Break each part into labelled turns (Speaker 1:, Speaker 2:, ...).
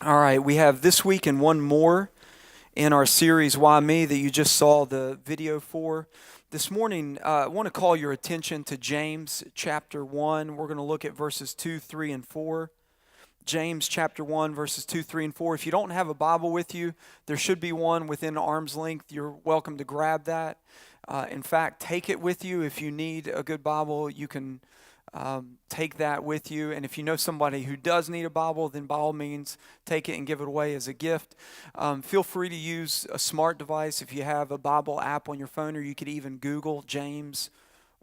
Speaker 1: All right, we have this week and one more in our series, Why Me, that you just saw the video for. This morning, I want to call your attention to James chapter 1. We're going to look at verses 2, 3, and 4. James chapter 1, verses 2, 3, and 4. If you don't have a Bible with you, there should be one within arm's length. You're welcome to grab that. In fact, take it with you. If you need a good Bible, you can take that with you. And if you know somebody who does need a Bible, then by all means, take it and give it away as a gift. Feel free to use a smart device if you have a Bible app on your phone, or you could even Google James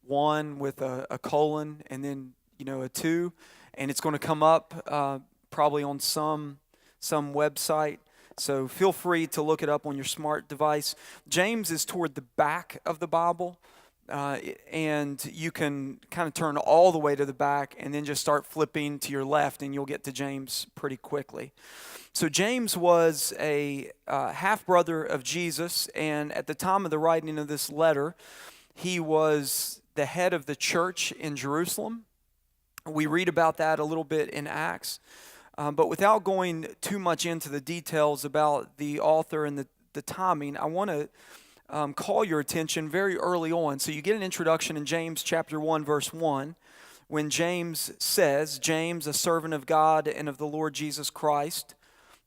Speaker 1: 1 with a colon and then, a 2. And it's going to come up probably on some website. So feel free to look it up on your smart device. James is toward the back of the Bible. And you can kind of turn all the way to the back and then just start flipping to your left, and you'll get to James pretty quickly. So James was a half-brother of Jesus, and at the time of the writing of this letter, he was the head of the church in Jerusalem. We read about that a little bit in Acts. But without going too much into the details about the author and the timing, I want to call your attention very early on. So you get an introduction in James chapter 1, verse 1, when James says, James, a servant of God and of the Lord Jesus Christ,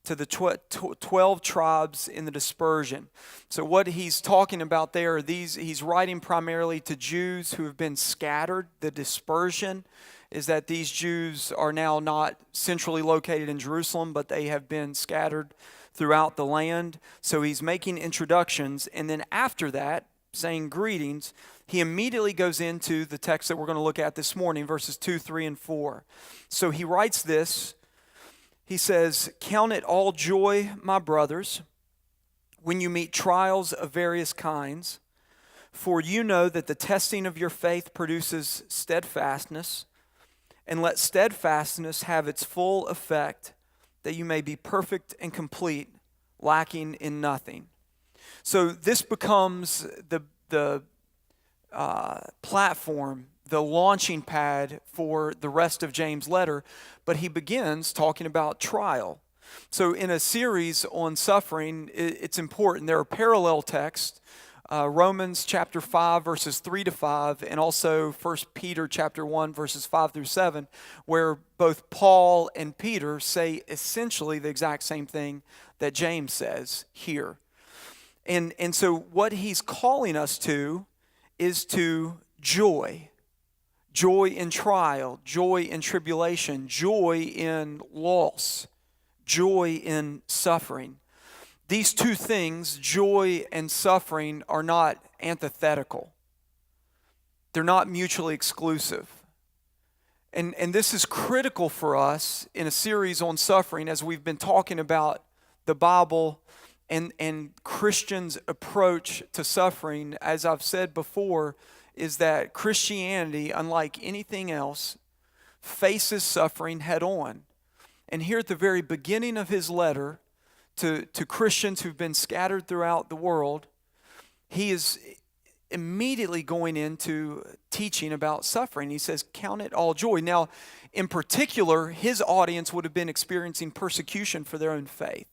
Speaker 1: to the 12 tribes in the dispersion. So what he's talking about there are he's writing primarily to Jews who have been scattered. The dispersion is that these Jews are now not centrally located in Jerusalem, but they have been scattered throughout the land. So he's making introductions, and then after that, saying greetings, he immediately goes into the text that we're going to look at this morning, verses 2, 3, and 4. So he writes this. He says, "Count it all joy, my brothers, when you meet trials of various kinds, for you know that the testing of your faith produces steadfastness, and let steadfastness have its full effect, that you may be perfect and complete, lacking in nothing." So this becomes the platform, the launching pad for the rest of James' letter, but he begins talking about trial. So in a series on suffering, it's important. There are parallel texts, Romans chapter 5, verses 3 to 5, and also 1 Peter chapter 1, verses 5 through 7, where both Paul and Peter say essentially the exact same thing that James says here. And so what he's calling us to is to joy. Joy in trial, joy in tribulation, joy in loss, joy in suffering. These two things, joy and suffering, are not antithetical. They're not mutually exclusive. And this is critical for us in a series on suffering, as we've been talking about the Bible and Christians' approach to suffering. As I've said before, is that Christianity, unlike anything else, faces suffering head on. And here at the very beginning of his letter to Christians who've been scattered throughout the world, he is immediately going into teaching about suffering. He says, count it all joy. Now, in particular, his audience would have been experiencing persecution for their own faith.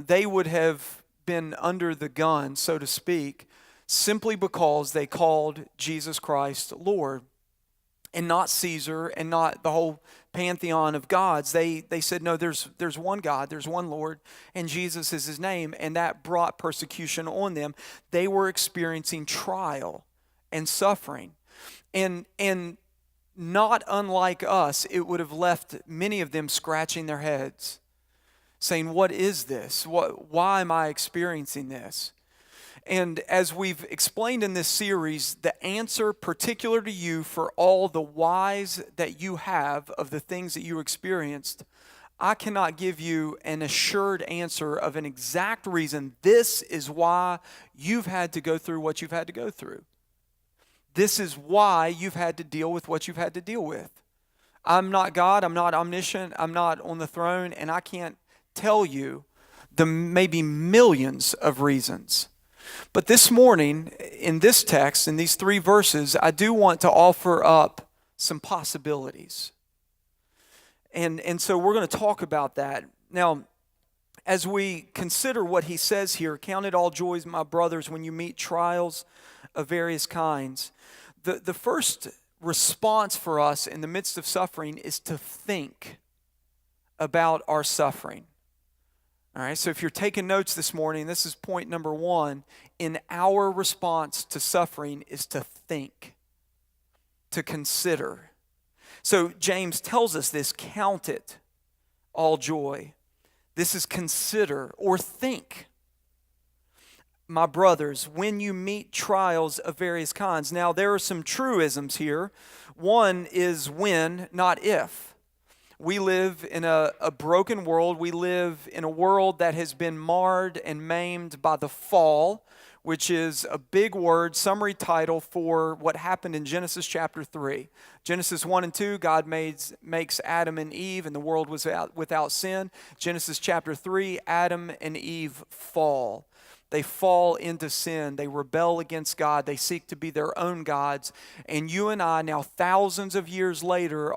Speaker 1: They would have been under the gun, so to speak, simply because they called Jesus Christ Lord, and not Caesar, and not the whole pantheon of gods. They said, no, there's one God, there's one Lord, and Jesus is his name, and that brought persecution on them. They were experiencing trial and suffering. And not unlike us, it would have left many of them scratching their heads, saying, what is this? Why am I experiencing this? And as we've explained in this series, the answer particular to you for all the whys that you have of the things that you experienced, I cannot give you an assured answer of an exact reason. This is why you've had to go through what you've had to go through. This is why you've had to deal with what you've had to deal with. I'm not God, I'm not omniscient, I'm not on the throne, and I can't tell you the maybe millions of reasons. But this morning, in this text, in these 3 verses, I do want to offer up some possibilities. And so we're going to talk about that. Now, as we consider what he says here, count it all joys, my brothers, when you meet trials of various kinds. The first response for us in the midst of suffering is to think about our suffering. All right, so if you're taking notes this morning, this is point number one. In our response to suffering is to think, to consider. So James tells us this, count it all joy. This is consider or think. My brothers, when you meet trials of various kinds. Now, there are some truisms here. One is when, not if. We live in a broken world. We live in a world that has been marred and maimed by the fall, which is a big word, summary title for what happened in Genesis chapter 3. Genesis 1 and 2, God makes Adam and Eve, and the world was without sin. Genesis chapter 3, Adam and Eve fall. They fall into sin. They rebel against God. They seek to be their own gods. And you and I, now thousands of years later,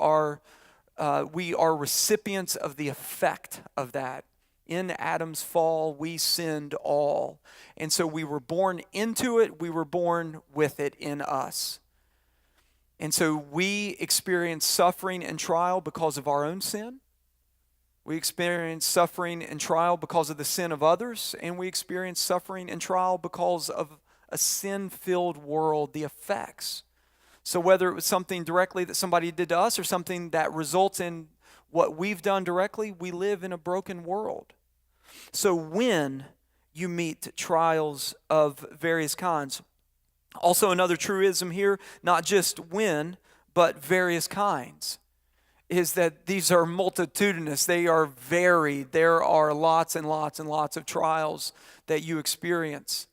Speaker 1: we are recipients of the effect of that. In Adam's fall, we sinned all. And so we were born into it. We were born with it in us. And so we experience suffering and trial because of our own sin. We experience suffering and trial because of the sin of others. And we experience suffering and trial because of a sin-filled world, the effects. So whether it was something directly that somebody did to us or something that results in what we've done directly, we live in a broken world. So when you meet trials of various kinds, also another truism here, not just when, but various kinds, is that these are multitudinous. They are varied. There are lots and lots and lots of trials that you experience.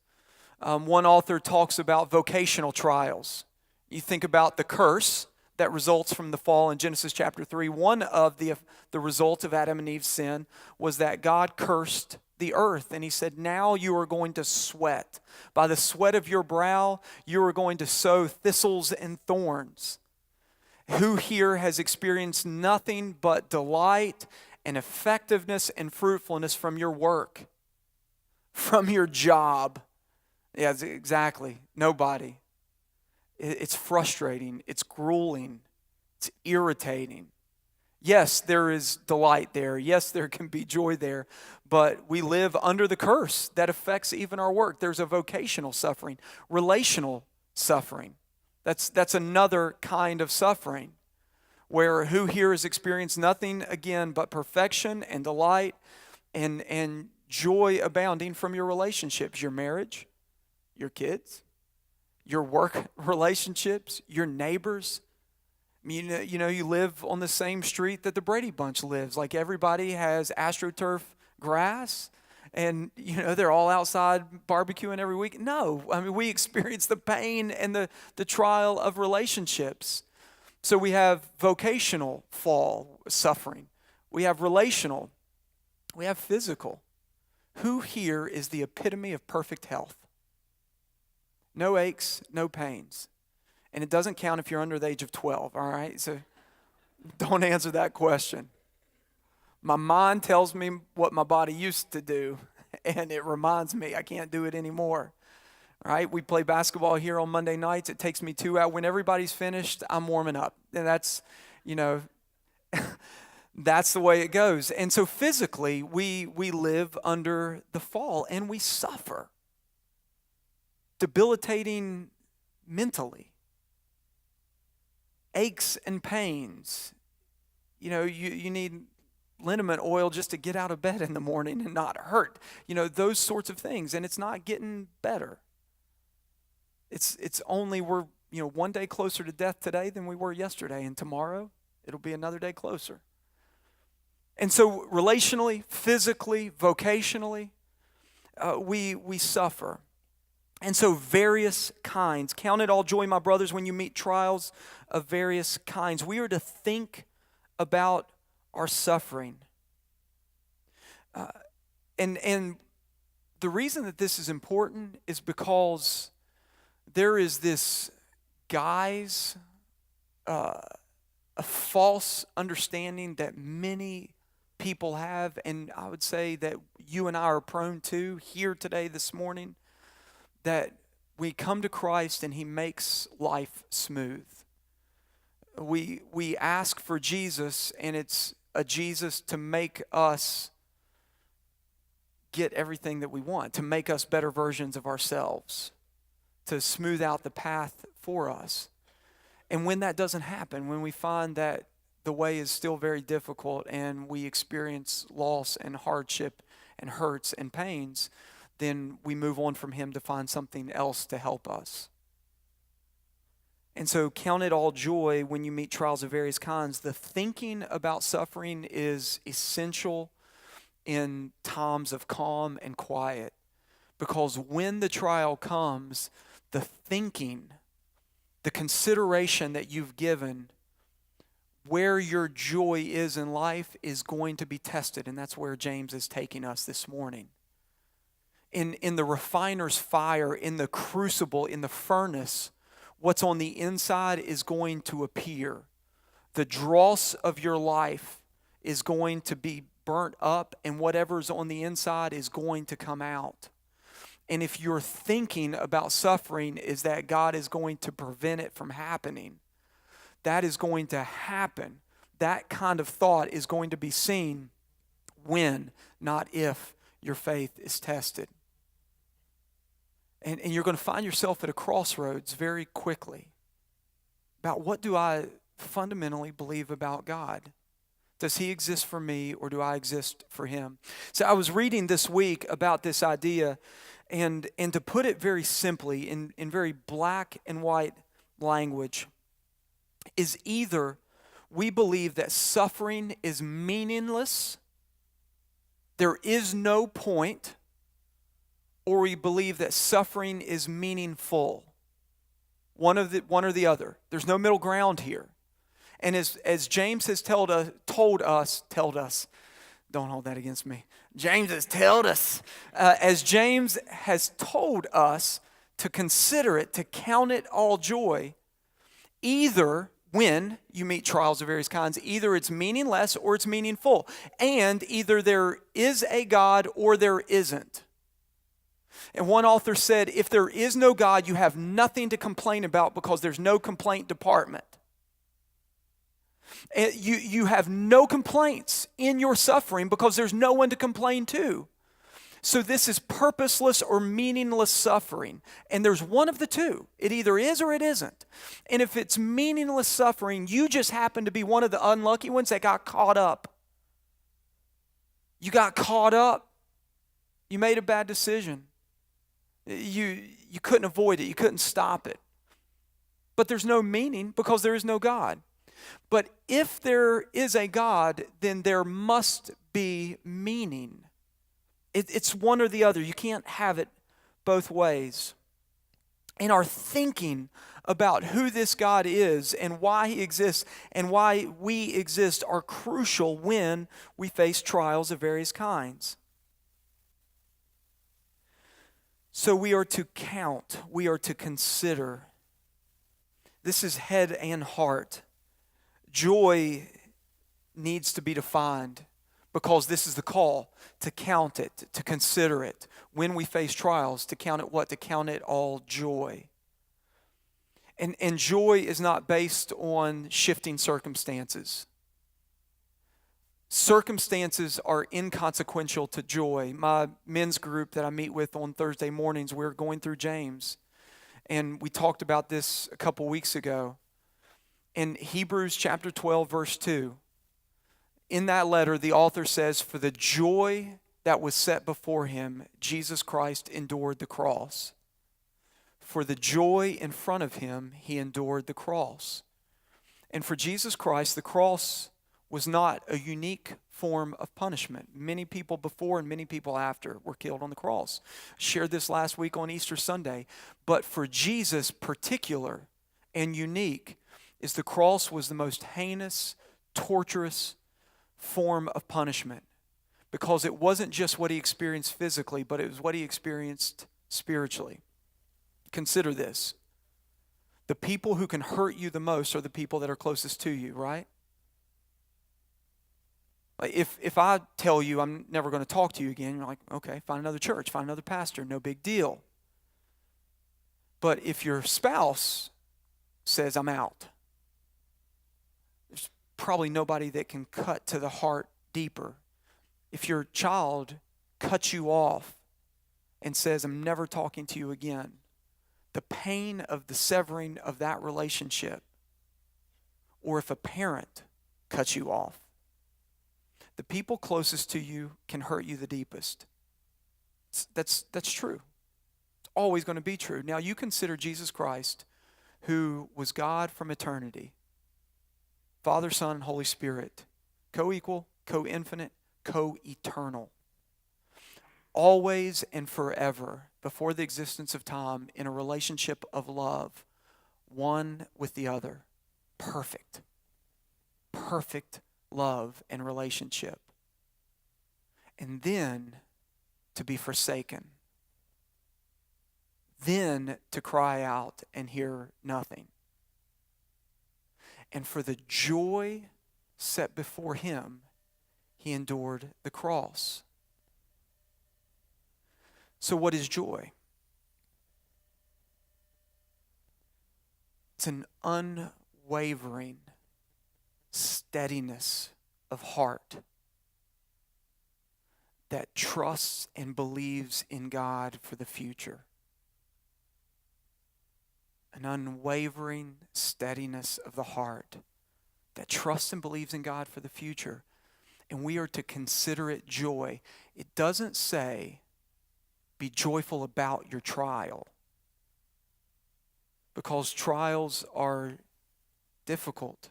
Speaker 1: One author talks about vocational trials. You think about the curse that results from the fall in Genesis chapter 3. One of the results of Adam and Eve's sin was that God cursed the earth. And he said, now you are going to sweat. By the sweat of your brow, you are going to sow thistles and thorns. Who here has experienced nothing but delight and effectiveness and fruitfulness from your work, from your job? Yeah, exactly. Nobody. It's frustrating. It's grueling. It's irritating. Yes, there is delight there. Yes, there can be joy there. But we live under the curse that affects even our work. There's a vocational suffering, relational suffering. That's another kind of suffering where who here has experienced nothing again but perfection and delight and joy abounding from your relationships, your marriage, your kids, your work relationships, your neighbors. You know, you live on the same street that the Brady Bunch lives. Like everybody has AstroTurf grass and, they're all outside barbecuing every week. No, I mean, we experience the pain and the trial of relationships. So we have vocational suffering. We have relational. We have physical. Who here is the epitome of perfect health? No aches, no pains. And it doesn't count if you're under the age of 12, all right? So don't answer that question. My mind tells me what my body used to do, and it reminds me I can't do it anymore. All right? We play basketball here on Monday nights. It takes me 2 hours. When everybody's finished, I'm warming up. And that's, that's the way it goes. And so physically, we live under the fall, and we suffer. Debilitating mentally. Aches and pains. You need liniment oil just to get out of bed in the morning and not hurt. Those sorts of things. And it's not getting better. It's only we're, one day closer to death today than we were yesterday. And tomorrow, it'll be another day closer. And so relationally, physically, vocationally, we suffer. And so various kinds. Count it all joy, my brothers, when you meet trials of various kinds. We are to think about our suffering. And the reason that this is important is because there is this a false understanding that many people have, and I would say that you and I are prone to here today, this morning, that we come to Christ and He makes life smooth. We ask for Jesus, and it's a Jesus to make us get everything that we want, to make us better versions of ourselves, to smooth out the path for us. And when that doesn't happen, when we find that the way is still very difficult and we experience loss and hardship and hurts and pains, then we move on from Him to find something else to help us. And so count it all joy when you meet trials of various kinds. The thinking about suffering is essential in times of calm and quiet, because when the trial comes, the thinking, the consideration that you've given, where your joy is in life is going to be tested, and that's where James is taking us this morning. In the refiner's fire, in the crucible, in the furnace, what's on the inside is going to appear. The dross of your life is going to be burnt up, and whatever's on the inside is going to come out. And if your thinking about suffering is that God is going to prevent it from happening, that is going to happen. That kind of thought is going to be seen when, not if, your faith is tested. And you're going to find yourself at a crossroads very quickly about, what do I fundamentally believe about God? Does He exist for me, or do I exist for Him? So I was reading this week about this idea, and to put it very simply, in very black and white language, is either we believe that suffering is meaningless, there is no point, or we believe that suffering is meaningful. One or the other. There's no middle ground here. And as James has told us, don't hold that against me. James has told us, as James has told us to consider it, to count it all joy, either when you meet trials of various kinds, either it's meaningless or it's meaningful. And either there is a God or there isn't. And one author said, if there is no God, you have nothing to complain about, because there's no complaint department. You have no complaints in your suffering because there's no one to complain to. So this is purposeless or meaningless suffering. And there's one of the two. It either is or it isn't. And if it's meaningless suffering, you just happen to be one of the unlucky ones that got caught up. You got caught up. You made a bad decision. You couldn't avoid it. You couldn't stop it. But there's no meaning because there is no God. But if there is a God, then there must be meaning. It's one or the other. You can't have it both ways. And our thinking about who this God is and why He exists and why we exist are crucial when we face trials of various kinds. So we are to count, we are to consider. This is head and heart. Joy needs to be defined, because this is the call, to count it, to consider it. When we face trials, to count it what? To count it all joy. And joy is not based on shifting circumstances. Circumstances are inconsequential to joy. My men's group that I meet with on Thursday mornings, we're going through James. And we talked about this a couple weeks ago. In Hebrews chapter 12, verse 2, in that letter, the author says, for the joy that was set before Him, Jesus Christ endured the cross. For the joy in front of Him, He endured the cross. And for Jesus Christ, the cross was not a unique form of punishment. Many people before and many people after were killed on the cross. Shared this last week on Easter Sunday. But for Jesus, particular and unique, is the cross was the most heinous, torturous form of punishment, because it wasn't just what He experienced physically, but it was what He experienced spiritually. Consider this. The people who can hurt you the most are the people that are closest to you, right? Like if I tell you I'm never going to talk to you again, you're like, okay, find another church, find another pastor, no big deal. But if your spouse says I'm out, there's probably nobody that can cut to the heart deeper. If your child cuts you off and says I'm never talking to you again, the pain of the severing of that relationship, or if a parent cuts you off, the people closest to you can hurt you the deepest. That's true. It's always going to be true. Now you consider Jesus Christ, who was God from eternity, Father, Son, and Holy Spirit, co-equal, co-infinite, co-eternal, always and forever, before the existence of time, in a relationship of love, one with the other. Perfect love and relationship. And then to be forsaken. Then to cry out and hear nothing. And for the joy set before him, he endured the cross. So what is joy? It's an unwavering steadiness of heart that trusts and believes in God for the future. An unwavering steadiness of the heart that trusts and believes in God for the future. And we are to consider it joy. It doesn't say, be joyful about your trial. Because trials are difficult.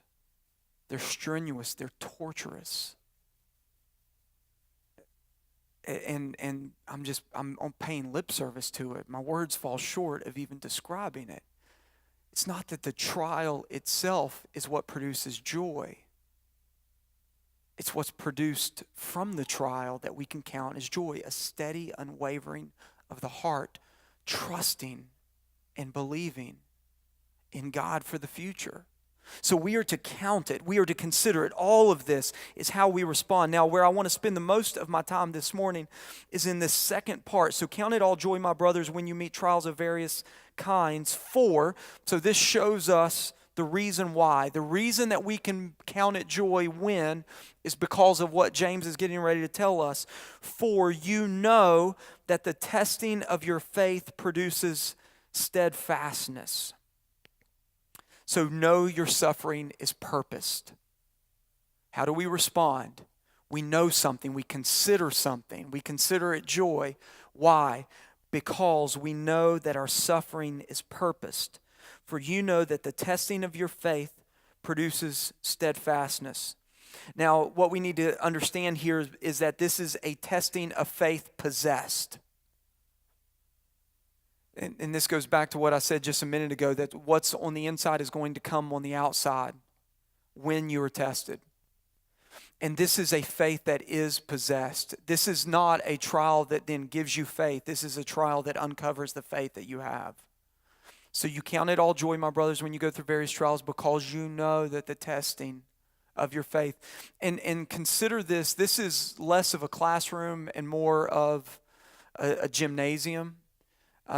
Speaker 1: They're strenuous. They're torturous. And I'm paying lip service to it. My words fall short of even describing it. It's not that the trial itself is what produces joy. It's what's produced from the trial that we can count as joy, a steady unwavering of the heart, trusting and believing in God for the future. So we are to count it. We are to consider it. All of this is how we respond. Now, where I want to spend the most of my time this morning is in this second part. So count it all joy, my brothers, when you meet trials of various kinds. So this shows us the reason why. The reason that we can count it joy when is because of what James is getting ready to tell us. For you know that the testing of your faith produces steadfastness. So know your suffering is purposed. How do we respond? We know something. We consider something. We consider it joy. Why? Because we know that our suffering is purposed. For you know that the testing of your faith produces steadfastness. Now, what we need to understand here is that this is a testing of faith possessed. And this goes back to what I said just a minute ago, that what's on the inside is going to come on the outside when you are tested. And this is a faith that is possessed. This is not a trial that then gives you faith. This is a trial that uncovers the faith that you have. So you count it all joy, my brothers, when you go through various trials, because you know that the testing of your faith. And consider this is less of a classroom and more of a gymnasium.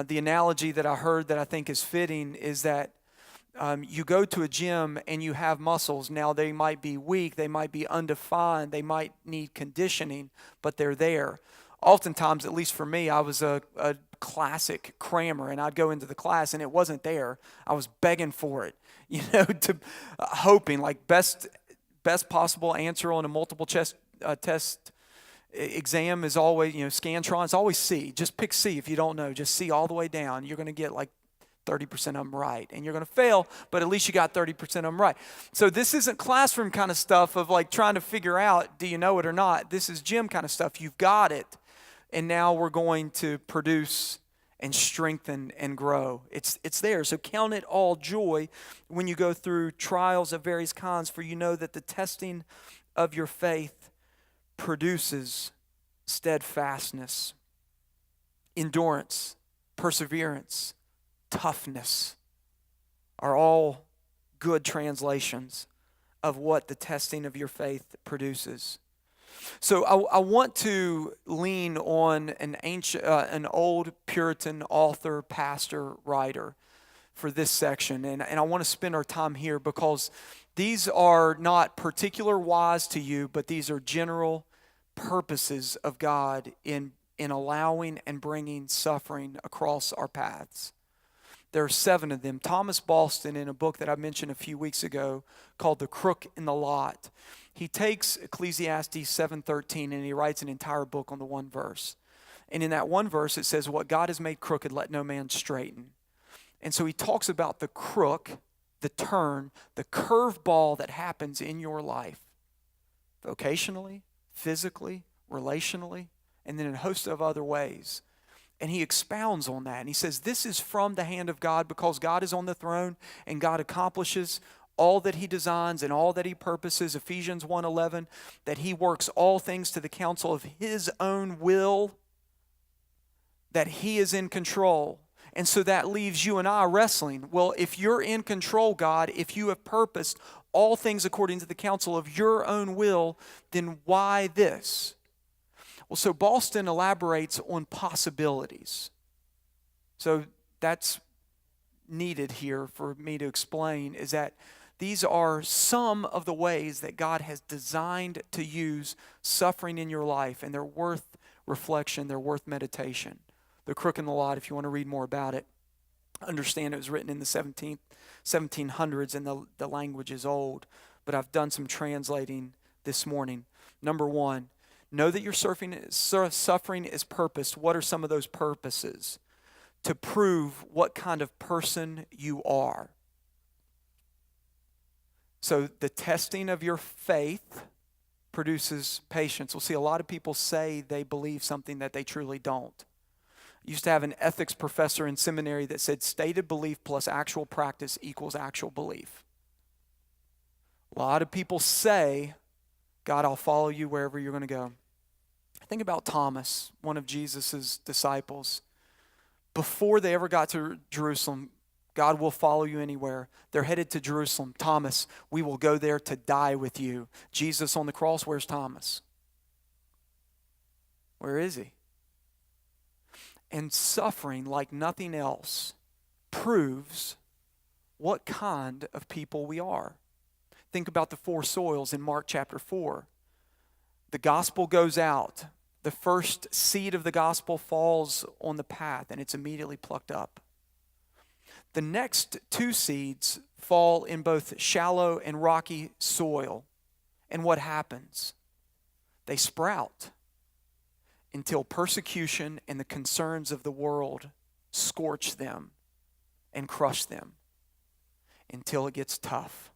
Speaker 1: The analogy that I heard that I think is fitting is that you go to a gym and you have muscles. Now they might be weak, they might be undefined, they might need conditioning, but they're there. Oftentimes, at least for me, I was a classic crammer, and I'd go into the class and it wasn't there. I was begging for it, to hoping like best possible answer on a multiple test exam is always, Scantron is always C. Just pick C if you don't know. Just C all the way down. You're going to get like 30% of them right. And you're going to fail, but at least you got 30% of them right. So this isn't classroom kind of stuff of like trying to figure out, do you know it or not? This is gym kind of stuff. You've got it. And now we're going to produce and strengthen and grow. It's there. So count it all joy when you go through trials of various kinds, for you know that the testing of your faith produces steadfastness, endurance, perseverance, toughness are all good translations of what the testing of your faith produces. So I want to lean on an old Puritan author, pastor, writer for this section. And I want to spend our time here because these are not particular whys to you, but these are general purposes of God in allowing and bringing suffering across our paths. There are 7 of them. Thomas Boston, in a book that I mentioned a few weeks ago called The Crook in the Lot, he takes Ecclesiastes 7:13 and he writes an entire book on the one verse. And in that one verse it says, "What God has made crooked, let no man straighten." And so he talks about the crook, the turn, the curveball that happens in your life, vocationally, physically, relationally, and then in a host of other ways. And he expounds on that. And he says, this is from the hand of God because God is on the throne and God accomplishes all that he designs and all that he purposes. Ephesians 1:11, that he works all things to the counsel of his own will, that he is in control. And so that leaves you and I wrestling. Well, if you're in control, God, if you have purposed all things according to the counsel of your own will, then why this? Well, so Boston elaborates on possibilities. So that's needed here for me to explain, is that these are some of the ways that God has designed to use suffering in your life, and they're worth reflection, they're worth meditation. The Crook in the Lot, if you want to read more about it, understand it was written in the 1700s and the language is old, but I've done some translating this morning. Number 1, know that your suffering is purposed. What are some of those purposes? To prove what kind of person you are. So the testing of your faith produces patience. We'll see a lot of people say they believe something that they truly don't. I used to have an ethics professor in seminary that said stated belief plus actual practice equals actual belief. A lot of people say, God, I'll follow you wherever you're going to go. Think about Thomas, one of Jesus' disciples. Before they ever got to Jerusalem, God will follow you anywhere. They're headed to Jerusalem. Thomas, we will go there to die with you. Jesus on the cross, where's Thomas? Where is he? And suffering, like nothing else, proves what kind of people we are. Think about the 4 soils in Mark chapter 4. The gospel goes out. The first seed of the gospel falls on the path and it's immediately plucked up. The next 2 seeds fall in both shallow and rocky soil. And what happens? They sprout until persecution and the concerns of the world scorch them and crush them, until it gets tough,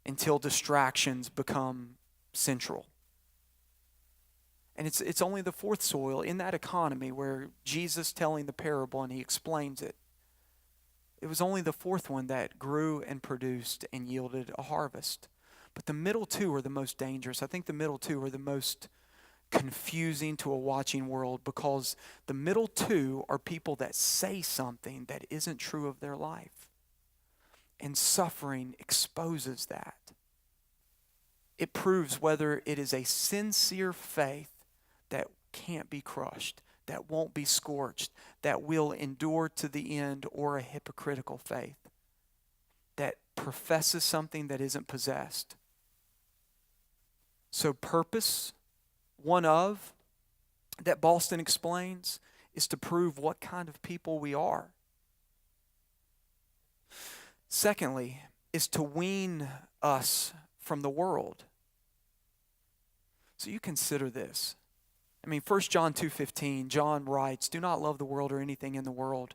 Speaker 1: until distractions become central. And it's only the 4th soil in that economy where Jesus telling the parable and he explains it. It was only the 4th one that grew and produced and yielded a harvest. But the middle 2 are the most dangerous. I think the middle 2 are the most confusing to a watching world, because the middle 2 are people that say something that isn't true of their life. And suffering exposes that. It proves whether it is a sincere faith that can't be crushed, that won't be scorched, that will endure to the end, or a hypocritical faith that professes something that isn't possessed. So purpose, one of, that Boston explains, is to prove what kind of people we are. Secondly, is to wean us from the world. So you consider this. I mean, 1 John 2:15, John writes, do not love the world or anything in the world.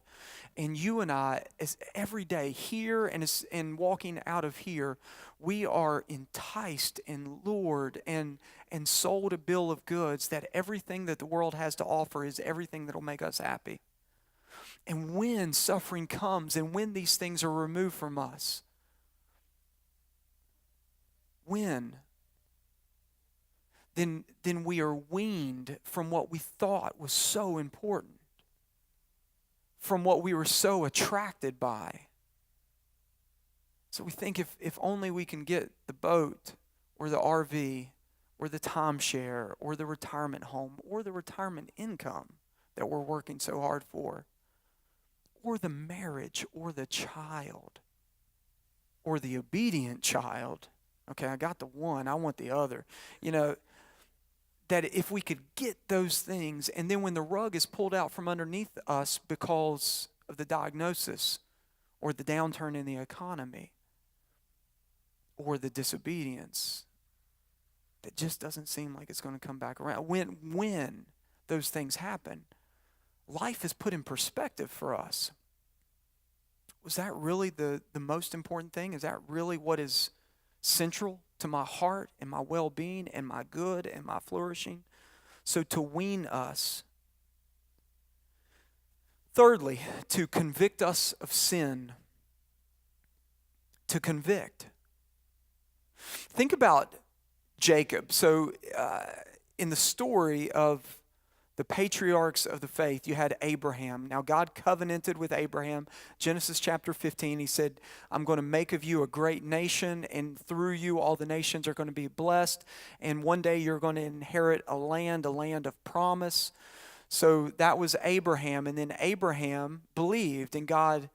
Speaker 1: And you and I, as every day here and walking out of here, we are enticed and lured and sold a bill of goods that everything that the world has to offer is everything that will make us happy. And when suffering comes and when these things are removed from us, then we are weaned from what we thought was so important, from what we were so attracted by. So we think if only we can get the boat or the RV or the timeshare or the retirement home or the retirement income that we're working so hard for, or the marriage or the child or the obedient child. Okay, I got the one, I want the other. That if we could get those things, and then when the rug is pulled out from underneath us because of the diagnosis or the downturn in the economy or the disobedience that just doesn't seem like it's going to come back around, when those things happen, life is put in perspective for us. Was that really the most important thing? Is that really what is central to my heart and my well-being and my good and my flourishing? So to wean us. Thirdly, to convict us of sin. To convict. Think about Jacob. So in the story of the patriarchs of the faith, you had Abraham. Now God covenanted with Abraham. Genesis chapter 15, he said, I'm going to make of you a great nation, and through you all the nations are going to be blessed, and one day you're going to inherit a land of promise. So that was Abraham, and then Abraham believed, and God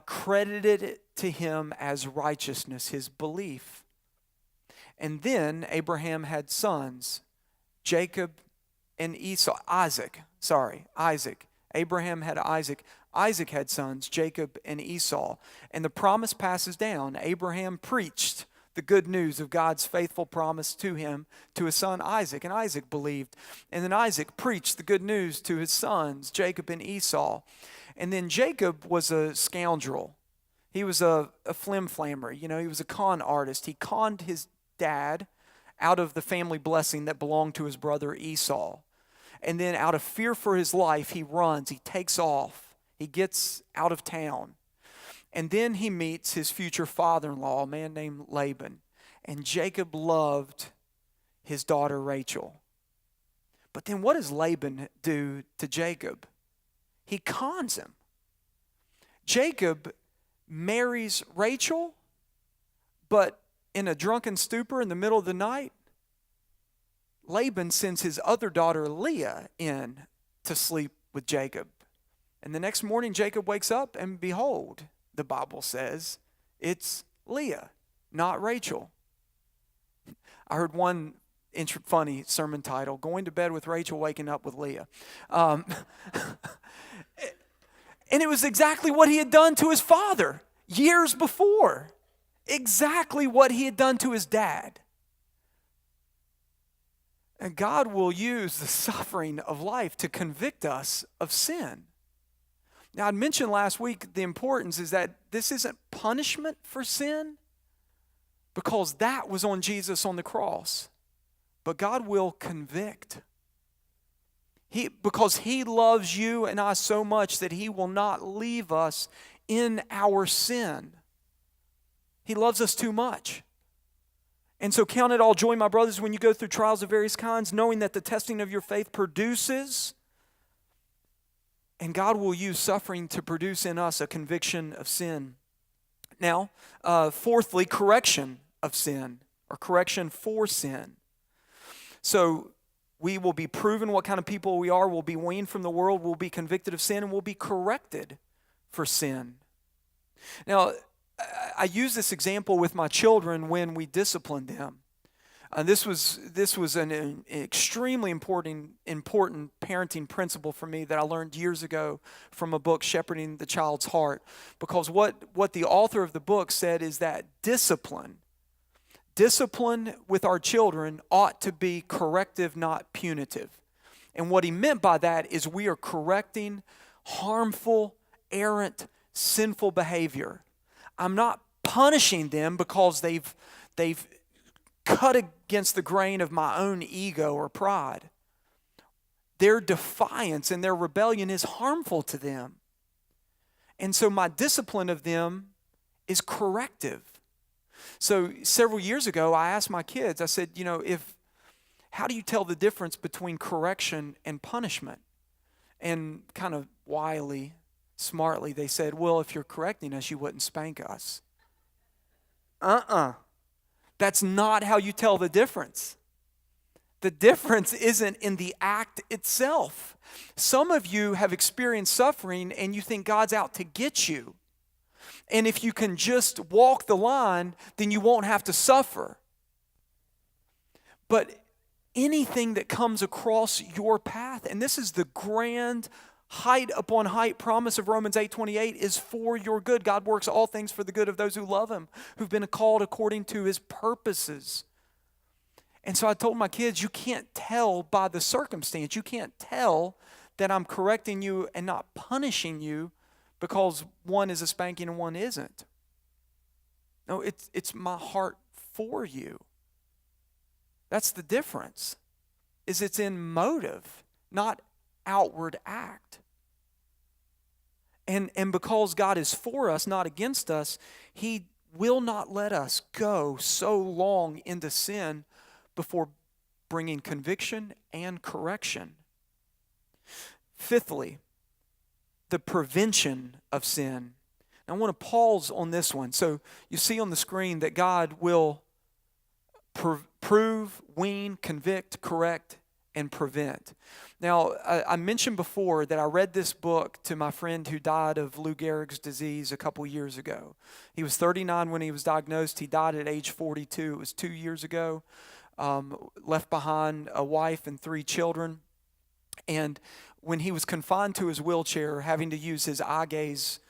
Speaker 1: credited it to him as righteousness, his belief. And then Abraham had sons, Jacob and Isaac. Abraham had Isaac. Isaac had sons, Jacob and Esau. And the promise passes down. Abraham preached the good news of God's faithful promise to him, to his son Isaac. And Isaac believed. And then Isaac preached the good news to his sons, Jacob and Esau. And then Jacob was a scoundrel. He was a flim-flammer. He was a con artist. He conned his dad out of the family blessing that belonged to his brother Esau. And then out of fear for his life, he runs, he takes off, he gets out of town. And then he meets his future father-in-law, a man named Laban. And Jacob loved his daughter Rachel. But then what does Laban do to Jacob? He cons him. Jacob marries Rachel, but in a drunken stupor in the middle of the night, Laban sends his other daughter Leah in to sleep with Jacob. And the next morning Jacob wakes up and behold, the Bible says, it's Leah, not Rachel. I heard one funny sermon title, Going to Bed with Rachel, Waking Up with Leah. And it was exactly what he had done to his father years before. Exactly what he had done to his dad. And God will use the suffering of life to convict us of sin. Now, I mentioned last week the importance is that this isn't punishment for sin, because that was on Jesus on the cross. But God will convict. Because He loves you and I so much that He will not leave us in our sin. He loves us too much. And so count it all joy, my brothers, when you go through trials of various kinds, knowing that the testing of your faith produces, and God will use suffering to produce in us a conviction of sin. Now, fourthly, correction of sin, or correction for sin. So we will be proven what kind of people we are, we'll be weaned from the world, we'll be convicted of sin, and we'll be corrected for sin. Now, I use this example with my children when we discipline them. This was an extremely important parenting principle for me that I learned years ago from a book, Shepherding the Child's Heart. Because what the author of the book said is that discipline with our children ought to be corrective, not punitive. And what he meant by that is we are correcting harmful, errant, sinful behavior. I'm not punishing them because they've cut against the grain of my own ego or pride. Their defiance and their rebellion is harmful to them. And so my discipline of them is corrective. So several years ago, I asked my kids, I said, how do you tell the difference between correction and punishment? And kind of wily, smartly, they said, well, if you're correcting us, you wouldn't spank us. That's not how you tell the difference. The difference isn't in the act itself. Some of you have experienced suffering and you think God's out to get you. And if you can just walk the line, then you won't have to suffer. But anything that comes across your path, and this is the grand height upon height promise of Romans 8:28, is for your good. God works all things for the good of those who love him, who've been called according to his purposes. And so I told my kids, you can't tell by the circumstance. You can't tell that I'm correcting you and not punishing you because one is a spanking and one isn't. No, it's my heart for you. That's the difference. Is it's in motive, not outward act. And because God is for us, not against us, he will not let us go so long into sin before bringing conviction and correction. Fifthly, the prevention of sin. Now, I want to pause on this one. So you see on the screen that God will prove, wean, convict, correct, and prevent. Now, I mentioned before that I read this book to my friend who died of Lou Gehrig's disease a couple years ago. He was 39 when he was diagnosed. He died at age 42. It was 2 years ago. Left behind a wife and 3 children. And when he was confined to his wheelchair, having to use his eye gaze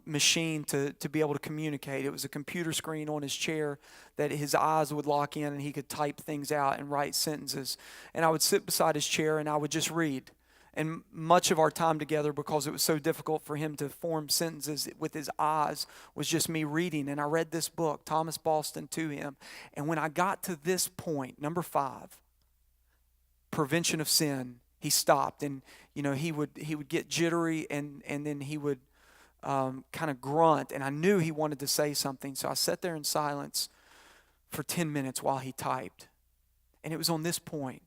Speaker 1: machine to be able to communicate. It was a computer screen on his chair that his eyes would lock in and he could type things out and write sentences. And I would sit beside his chair and I would just read. And much of our time together, because it was so difficult for him to form sentences with his eyes, was just me reading. And I read this book, Thomas Boston, to him. And when I got to this point, number 5, prevention of sin, he stopped. And, he would get jittery and then he would kind of grunt. And I knew he wanted to say something. So I sat there in silence for 10 minutes while he typed. And it was on this point.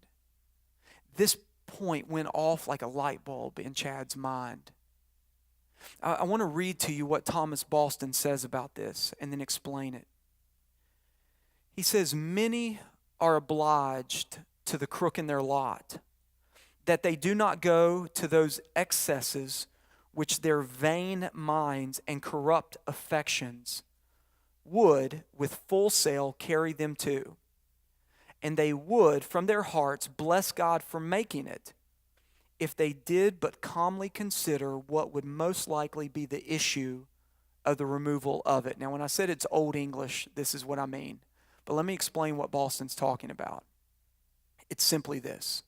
Speaker 1: This point went off like a light bulb in Chad's mind. I want to read to you what Thomas Boston says about this and then explain it. He says, many are obliged to the crook in their lot, that they do not go to those excesses which their vain minds and corrupt affections would with full sail carry them to. And they would, from their hearts, bless God for making it, if they did but calmly consider what would most likely be the issue of the removal of it. Now, when I said it's Old English, this is what I mean. But let me explain what Boston's talking about. It's simply this.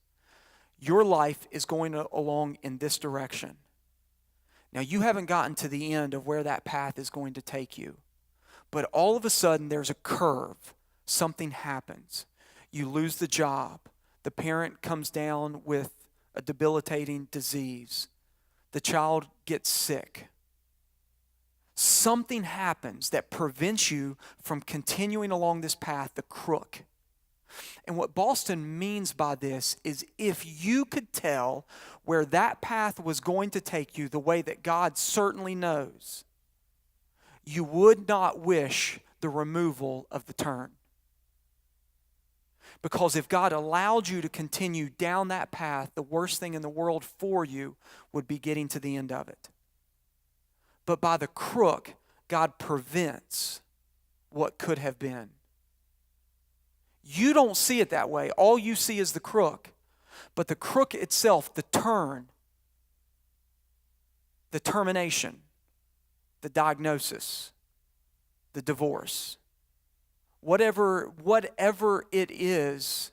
Speaker 1: Your life is going along in this direction. Now, you haven't gotten to the end of where that path is going to take you. But all of a sudden, there's a curve. Something happens. You lose the job. The parent comes down with a debilitating disease. The child gets sick. Something happens that prevents you from continuing along this path, the crook. And what Boston means by this is if you could tell where that path was going to take you the way that God certainly knows, you would not wish the removal of the turn. Because if God allowed you to continue down that path, the worst thing in the world for you would be getting to the end of it. But by the crook, God prevents what could have been. You don't see it that way. All you see is the crook. But the crook itself, the turn, the termination, the diagnosis, the divorce, whatever it is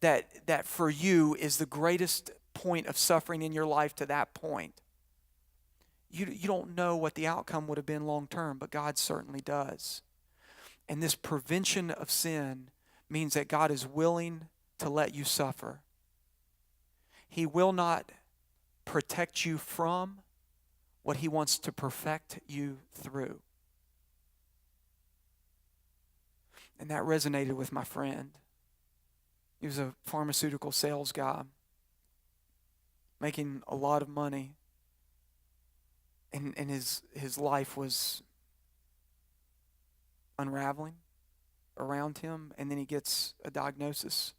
Speaker 1: that for you is the greatest point of suffering in your life to that point, you don't know what the outcome would have been long term, but God certainly does. And this prevention of sin means that God is willing to let you suffer. He will not protect you from what He wants to perfect you through. And that resonated with my friend. He was a pharmaceutical sales guy, making a lot of money. And his life was unraveling around him, and then he gets a diagnosis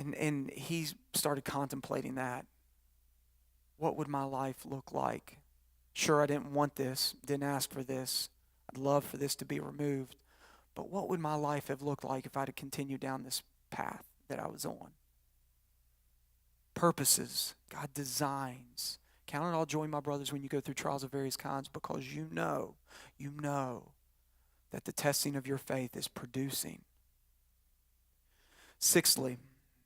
Speaker 1: And he started contemplating that. What would my life look like? Sure, I didn't want this, didn't ask for this. I'd love for this to be removed. But what would my life have looked like if I'd have continued down this path that I was on? Purposes, God designs. Count it all joy, my brothers, when you go through trials of various kinds, because you know that the testing of your faith is producing. Sixthly,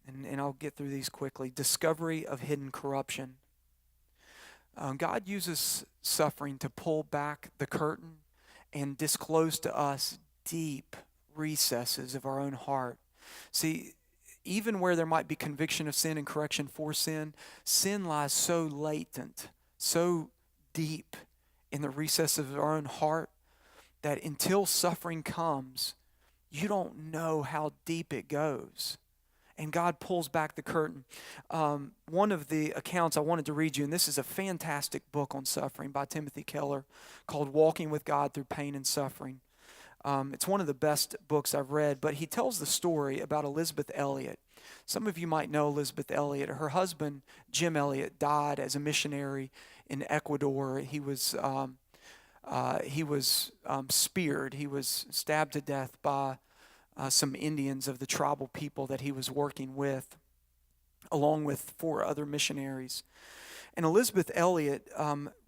Speaker 1: and I'll get through these quickly, discovery of hidden corruption. God uses suffering to pull back the curtain and disclose to us deep recesses of our own heart. See, even where there might be conviction of sin and correction for sin, sin lies so latent, so deep in the recesses of our own heart that until suffering comes, you don't know how deep it goes. And God pulls back the curtain. One of the accounts I wanted to read you, and this is a fantastic book on suffering by Timothy Keller called Walking with God Through Pain and Suffering. It's one of the best books I've read, but he tells the story about Elizabeth Elliot. Some of you might know Elizabeth Elliot. Her husband, Jim Elliot, died as a missionary in Ecuador. He was speared. He was stabbed to death by some Indians of the tribal people that he was working with, along with 4 other missionaries. And Elizabeth Elliot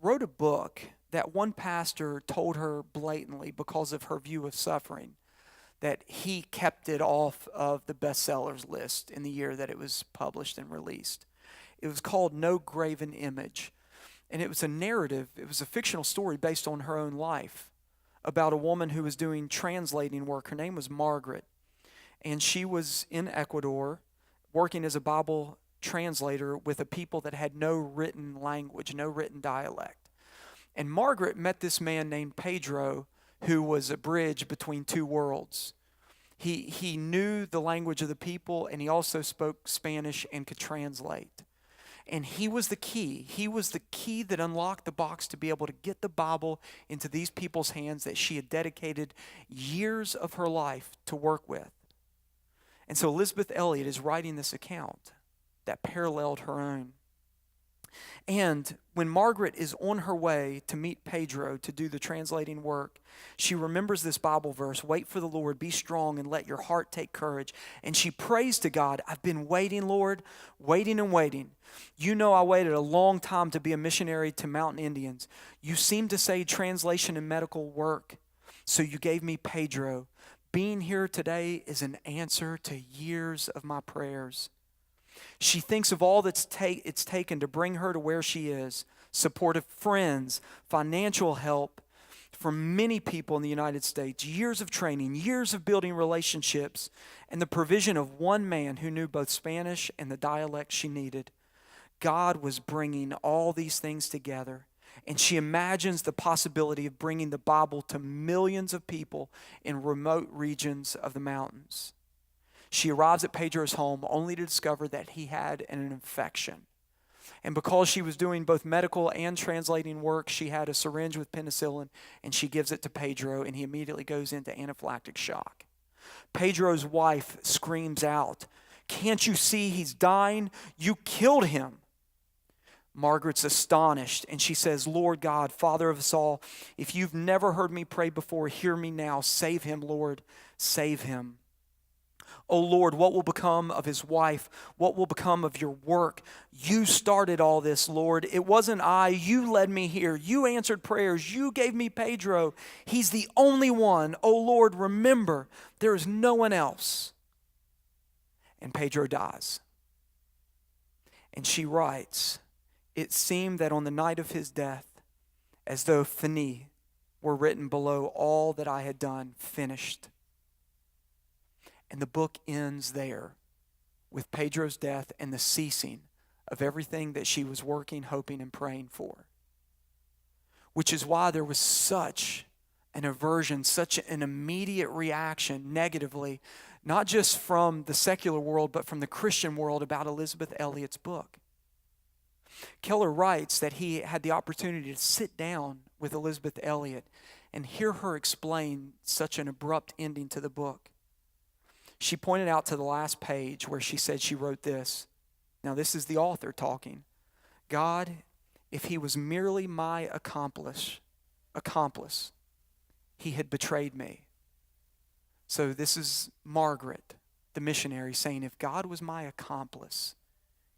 Speaker 1: wrote a book that one pastor told her blatantly, because of her view of suffering, that he kept it off of the bestsellers list in the year that it was published and released. It was called No Graven Image. And it was a narrative, it was a fictional story based on her own life, about a woman who was doing translating work. Her name was Margaret, and she was in Ecuador working as a Bible translator with a people that had no written language, no written dialect. And Margaret met this man named Pedro, who was a bridge between 2 worlds. He knew the language of the people, and he also spoke Spanish and could translate. And he was the key. He was the key that unlocked the box to be able to get the Bible into these people's hands that she had dedicated years of her life to work with. And so Elizabeth Elliot is writing this account that paralleled her own. And when Margaret is on her way to meet Pedro to do the translating work, she remembers this Bible verse, wait for the Lord, be strong, and let your heart take courage. And she prays to God, I've been waiting, Lord, waiting and waiting. You know I waited a long time to be a missionary to Mountain Indians. You seem to say translation and medical work, so you gave me Pedro. Being here today is an answer to years of my prayers. She thinks of all that's it's taken to bring her to where she is. Supportive friends, financial help from many people in the United States, years of training, years of building relationships, and the provision of one man who knew both Spanish and the dialect she needed. God was bringing all these things together, and she imagines the possibility of bringing the Bible to millions of people in remote regions of the mountains. She arrives at Pedro's home only to discover that he had an infection. And because she was doing both medical and translating work, she had a syringe with penicillin, and she gives it to Pedro, and he immediately goes into anaphylactic shock. Pedro's wife screams out, "Can't you see he's dying? You killed him." Margaret's astonished, and she says, Lord God, Father of us all, if you've never heard me pray before, hear me now. Save him, Lord. Save him. Oh Lord, what will become of his wife? What will become of your work? You started all this, Lord. It wasn't I. You led me here. You answered prayers. You gave me Pedro. He's the only one. Oh Lord, remember, there is no one else. And Pedro dies. And she writes, it seemed that on the night of his death, as though finis were written below all that I had done, finished. And the book ends there with Pedro's death and the ceasing of everything that she was working, hoping, and praying for. Which is why there was such an aversion, such an immediate reaction negatively, not just from the secular world, but from the Christian world about Elizabeth Elliot's book. Keller writes that he had the opportunity to sit down with Elizabeth Elliot and hear her explain such an abrupt ending to the book. She pointed out to the last page where she said she wrote this. Now, this is the author talking. God, if he was merely my accomplice, he had betrayed me. So this is Margaret, the missionary, saying, if God was my accomplice,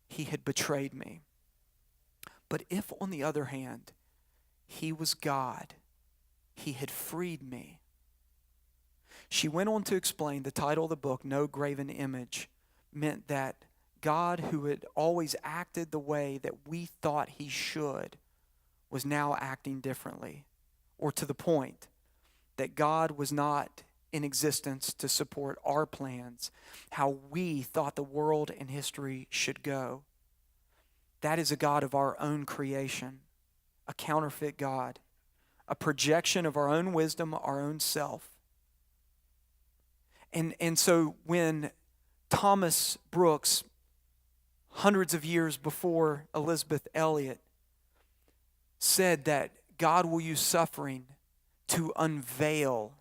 Speaker 1: he had betrayed me. But if, on the other hand, he was God, he had freed me. She went on to explain the title of the book, No Graven Image, meant that God, who had always acted the way that we thought he should, was now acting differently, or to the point that God was not in existence to support our plans, how we thought the world and history should go. That is a God of our own creation, a counterfeit God, a projection of our own wisdom, our own self. And so when Thomas Brooks, hundreds of years before Elizabeth Elliot, said that God will use suffering to unveil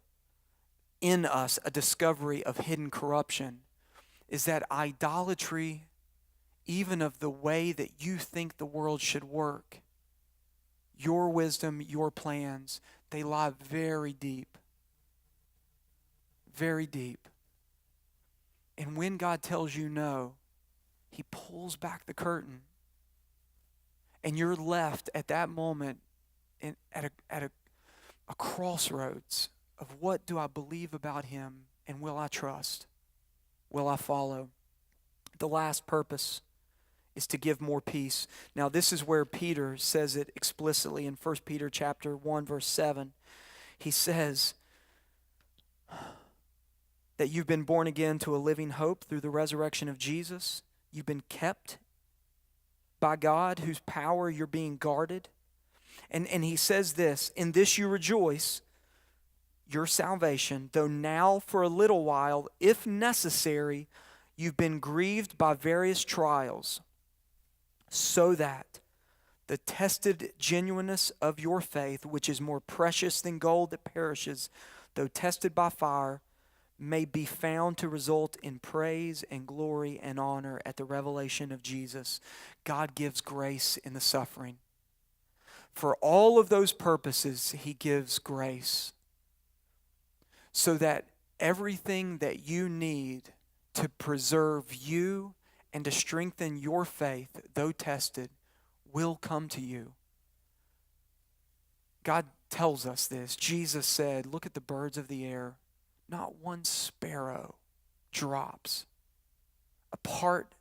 Speaker 1: in us a discovery of hidden corruption, is that idolatry, even of the way that you think the world should work, your wisdom, your plans, they lie very deep. Very deep. And when God tells you no, he pulls back the curtain. And you're left at that moment at a crossroads of what do I believe about him, and will I trust? Will I follow? The last purpose is to give more peace. Now this is where Peter says it explicitly in 1 Peter chapter 1 verse 7. He says that you've been born again to a living hope through the resurrection of Jesus. You've been kept by God, whose power you're being guarded. And he says this, in this you rejoice, your salvation, though now for a little while, if necessary, you've been grieved by various trials, so that the tested genuineness of your faith, which is more precious than gold that perishes, though tested by fire, may be found to result in praise and glory and honor at the revelation of Jesus. God gives grace in the suffering. For all of those purposes, he gives grace, so that everything that you need to preserve you and to strengthen your faith, though tested, will come to you. God tells us this. Jesus said, look at the birds of the air. Not one sparrow drops apart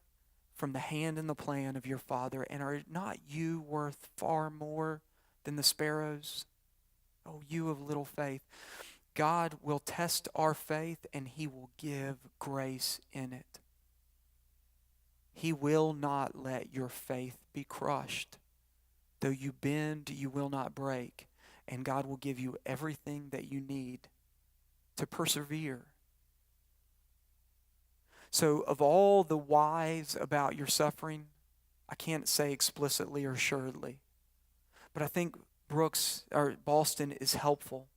Speaker 1: from the hand and the plan of your Father. And are not you worth far more than the sparrows? Oh, you of little faith. God will test our faith, and he will give grace in it. He will not let your faith be crushed. Though you bend, you will not break. And God will give you everything that you need to persevere. So of all the whys about your suffering, I can't say explicitly or assuredly, but I think Boston is helpful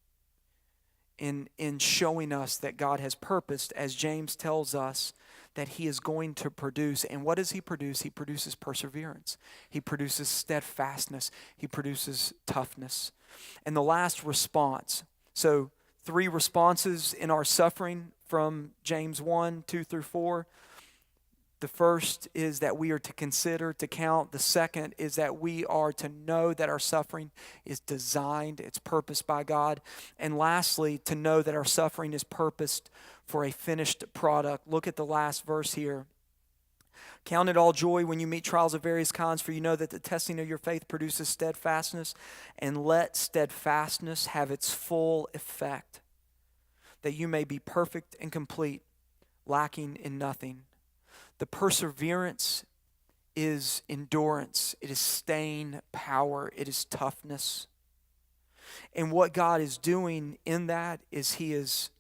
Speaker 1: in showing us that God has purposed, as James tells us, that he is going to produce. And what does he produce? He produces perseverance. He produces steadfastness. He produces toughness. And the last response. So 3 responses in our suffering from James 1, 2 through 4. The first is that we are to consider, to count. The second is that we are to know that our suffering is designed, it's purposed by God. And lastly, to know that our suffering is purposed for a finished product. Look at the last verse here. Count it all joy when you meet trials of various kinds, for you know that the testing of your faith produces steadfastness, and let steadfastness have its full effect, that you may be perfect and complete, lacking in nothing. The perseverance is endurance. It is staying power. It is toughness. And what God is doing in that is he is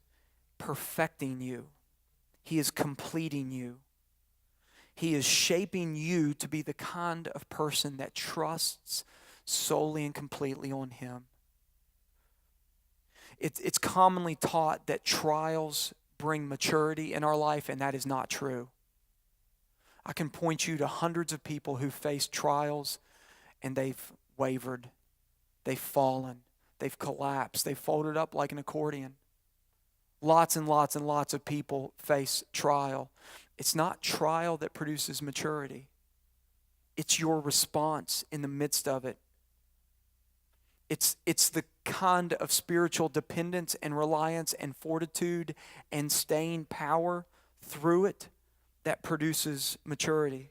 Speaker 1: perfecting you. He is completing you. He is shaping you to be the kind of person that trusts solely and completely on him. It's commonly taught that trials bring maturity in our life, and that is not true. I can point you to hundreds of people who faced trials and they've wavered, they've fallen, they've collapsed, they've folded up like an accordion. Lots and lots and lots of people face trial. It's not trial that produces maturity. It's your response in the midst of it. It's the kind of spiritual dependence and reliance and fortitude and staying power through it that produces maturity.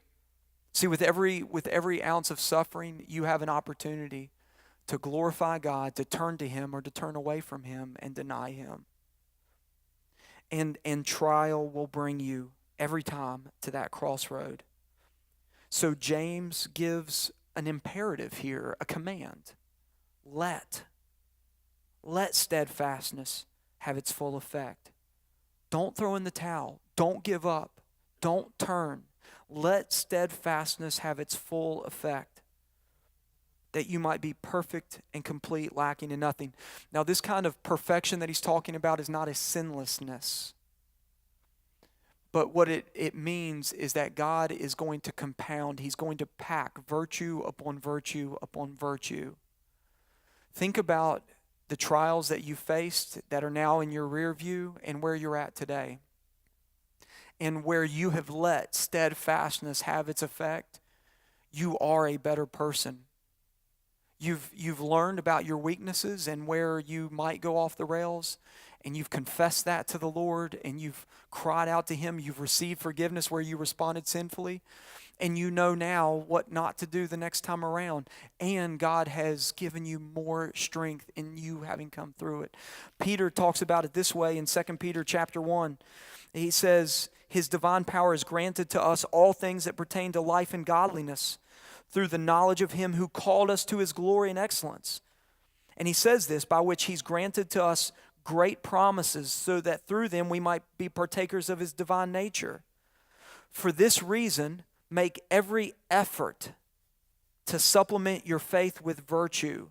Speaker 1: See, with every ounce of suffering, you have an opportunity to glorify God, to turn to Him or to turn away from Him and deny Him. And trial will bring you every time to that crossroad. So James gives an imperative here, a command. Let steadfastness have its full effect. Don't throw in the towel. Don't give up. Don't turn. Let steadfastness have its full effect, that you might be perfect and complete, lacking in nothing. Now, this kind of perfection that he's talking about is not a sinlessness. But what it means is that God is going to compound. He's going to pack virtue upon virtue upon virtue. Think about the trials that you faced that are now in your rear view and where you're at today. And where you have let steadfastness have its effect, you are a better person. You've learned about your weaknesses and where you might go off the rails, and you've confessed that to the Lord, and you've cried out to Him. You've received forgiveness where you responded sinfully, and you know now what not to do the next time around. And God has given you more strength in you having come through it. Peter talks about it this way in 2 Peter chapter 1. He says, His divine power has granted to us all things that pertain to life and godliness through the knowledge of Him who called us to His glory and excellence. And he says this, by which He's granted to us great promises, so that through them we might be partakers of His divine nature. For this reason, make every effort to supplement your faith with virtue,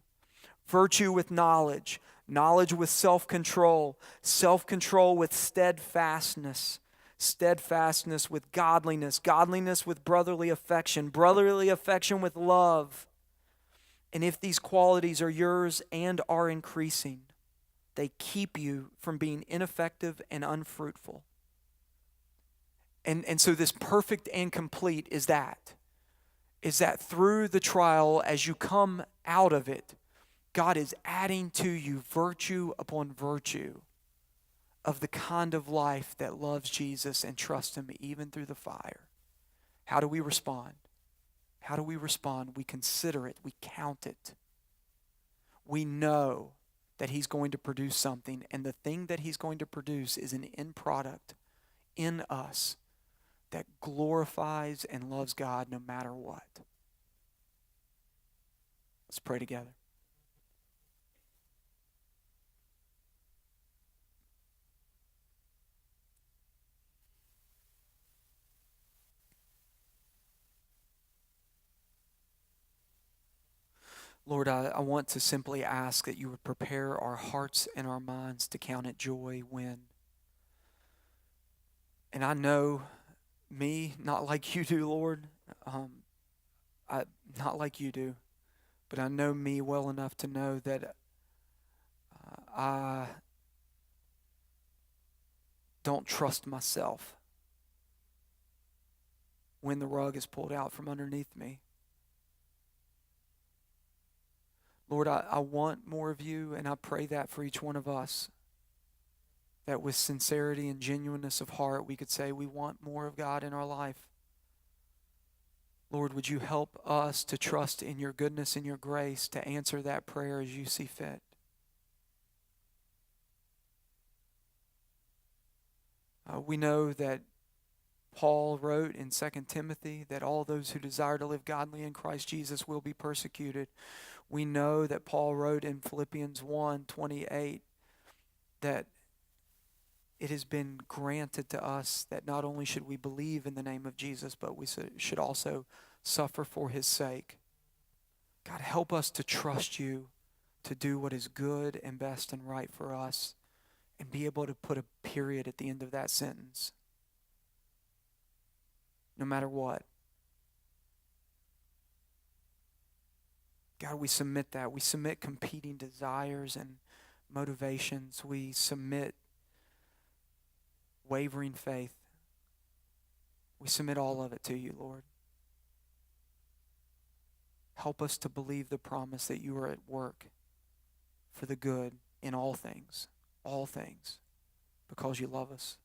Speaker 1: virtue with knowledge, knowledge with self-control, self-control with steadfastness, steadfastness with godliness, godliness with brotherly affection, brotherly affection with love. And if these qualities are yours and are increasing, they keep you from being ineffective and unfruitful. And so this perfect and complete is that through the trial, as you come out of it, God is adding to you virtue upon virtue of the kind of life that loves Jesus and trusts Him even through the fire. How do we respond? How do we respond? We consider it. We count it. We know that He's going to produce something, and the thing that He's going to produce is an end product in us that glorifies and loves God no matter what. Let's pray together. Lord, I want to simply ask that You would prepare our hearts and our minds to count it joy when. And I know me, not like You do, Lord. Not like You do. But I know me well enough to know that I don't trust myself when the rug is pulled out from underneath me. Lord, I want more of You, and I pray that for each one of us, that with sincerity and genuineness of heart we could say we want more of God in our life. Lord, would You help us to trust in Your goodness and Your grace to answer that prayer as You see fit. We know that Paul wrote in 2 Timothy that all those who desire to live godly in Christ Jesus will be persecuted. We know that Paul wrote in Philippians 1:28 that it has been granted to us that not only should we believe in the name of Jesus, but we should also suffer for His sake. God, help us to trust You to do what is good and best and right for us. and be able to put a period at the end of that sentence, no matter what. God, we submit that. We submit competing desires and motivations. We submit wavering faith. We submit all of it to you, Lord. Help us to believe the promise that you are at work for the good in all things, because you love us.